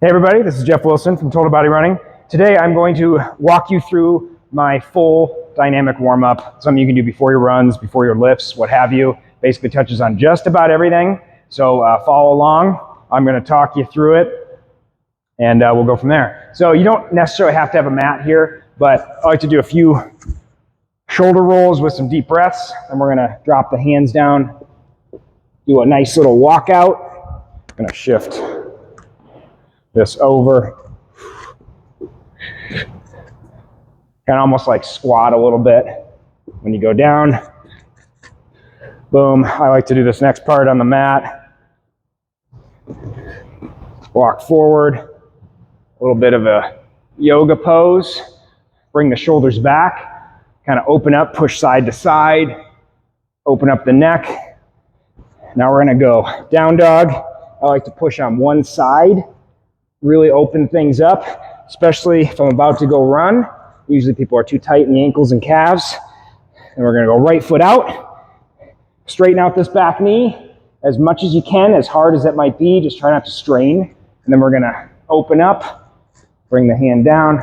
Hey everybody, this is Jeff Wilson from Total Body Running. Today I'm going to walk you through my full dynamic warm-up, something you can do before your runs, before your lifts, what have you. Basically touches on just about everything, so follow along. I'm going to talk you through it, and we'll go from there. So you don't necessarily have to have a mat here, but I like to do a few shoulder rolls with some deep breaths, and we're going to drop the hands down, do a nice little walkout. I'm going to shift this over, kind of almost like squat a little bit when you go down. Boom. I like to do this next part on the mat. Walk forward, a little bit of a yoga pose. Bring the shoulders back, kind of open up, push side to side, open up the neck. Now we're going to go down dog. I like to push on one side. Really open things up, especially if I'm about to go run. Usually people are too tight in the ankles and calves. And we're gonna go right foot out. Straighten out this back knee as much as you can, as hard as that might be. Just try not to strain. And then we're gonna open up, bring the hand down.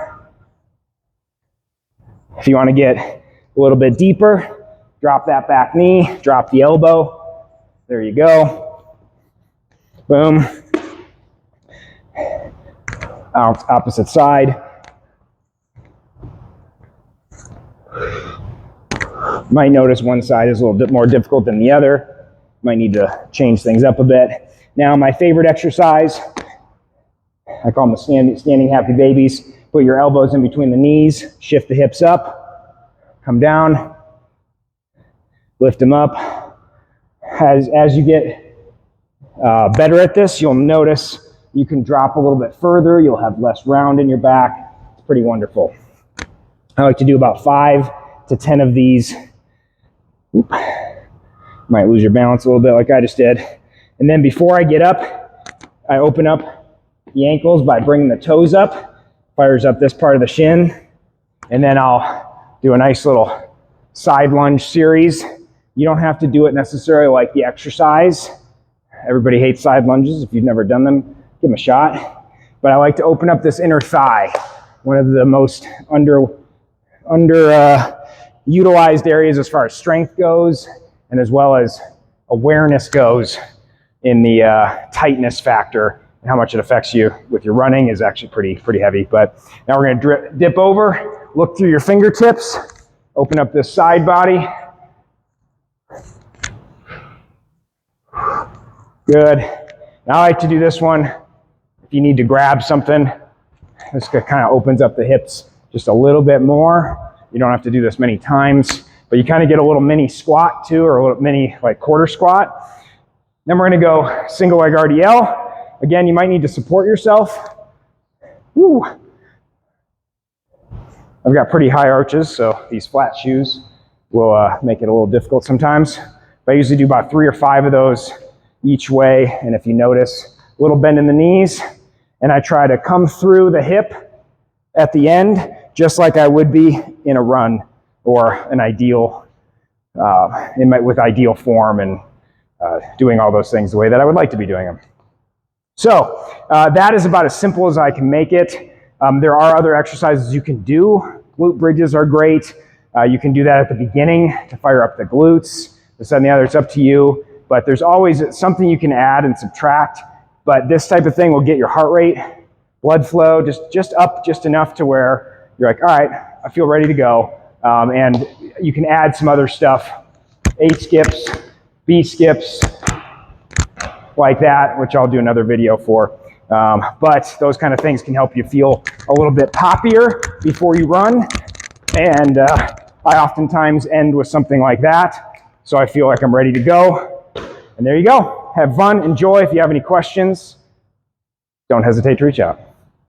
If you wanna get a little bit deeper, drop that back knee, drop the elbow. There you go. Boom. Opposite side. Might notice one side is a little bit more difficult than the other. Might need to change things up a bit. Now my favorite exercise, I call them the standing happy babies. Put your elbows in between the knees, shift the hips up, come down, lift them up. As you get better at this, you'll notice you can drop a little bit further. You'll have less round in your back. It's pretty wonderful. I like to do about 5 to 10 of these. Oop. Might lose your balance a little bit like I just did. And then before I get up, I open up the ankles by bringing the toes up. Fires up this part of the shin. And then I'll do a nice little side lunge series. You don't have to do it necessarily like the exercise. Everybody hates side lunges. If you've never done them, give them a shot. But I like to open up this inner thigh, one of the most utilized areas as far as strength goes, and as well as awareness goes in the tightness factor, and how much it affects you with your running is actually pretty heavy. But now we're going to dip over, look through your fingertips, open up this side body. Good. Now I like to do this one. If you need to grab something, this kind of opens up the hips just a little bit more. You don't have to do this many times, but you kind of get a little mini squat too, or a little mini like quarter squat. Then we're going to go single leg RDL. Again, you might need to support yourself. Woo. I've got pretty high arches, so these flat shoes will make it a little difficult sometimes. But I usually do about 3 or 5 of those each way. And if you notice, a little bend in the knees, and I try to come through the hip at the end, just like I would be in a run or an ideal, with ideal form, and doing all those things the way that I would like to be doing them. So that is about as simple as I can make it. There are other exercises you can do. Glute bridges are great. You can do that at the beginning to fire up the glutes. This and the other, it's up to you. But there's always something you can add and subtract. But this type of thing will get your heart rate, blood flow just up just enough to where you're like, all right, I feel ready to go. And you can add some other stuff, A skips, B skips, like that, which I'll do another video for. But those kind of things can help you feel a little bit poppier before you run. And I oftentimes end with something like that, so I feel like I'm ready to go. And there you go. Have fun, enjoy. If you have any questions, don't hesitate to reach out.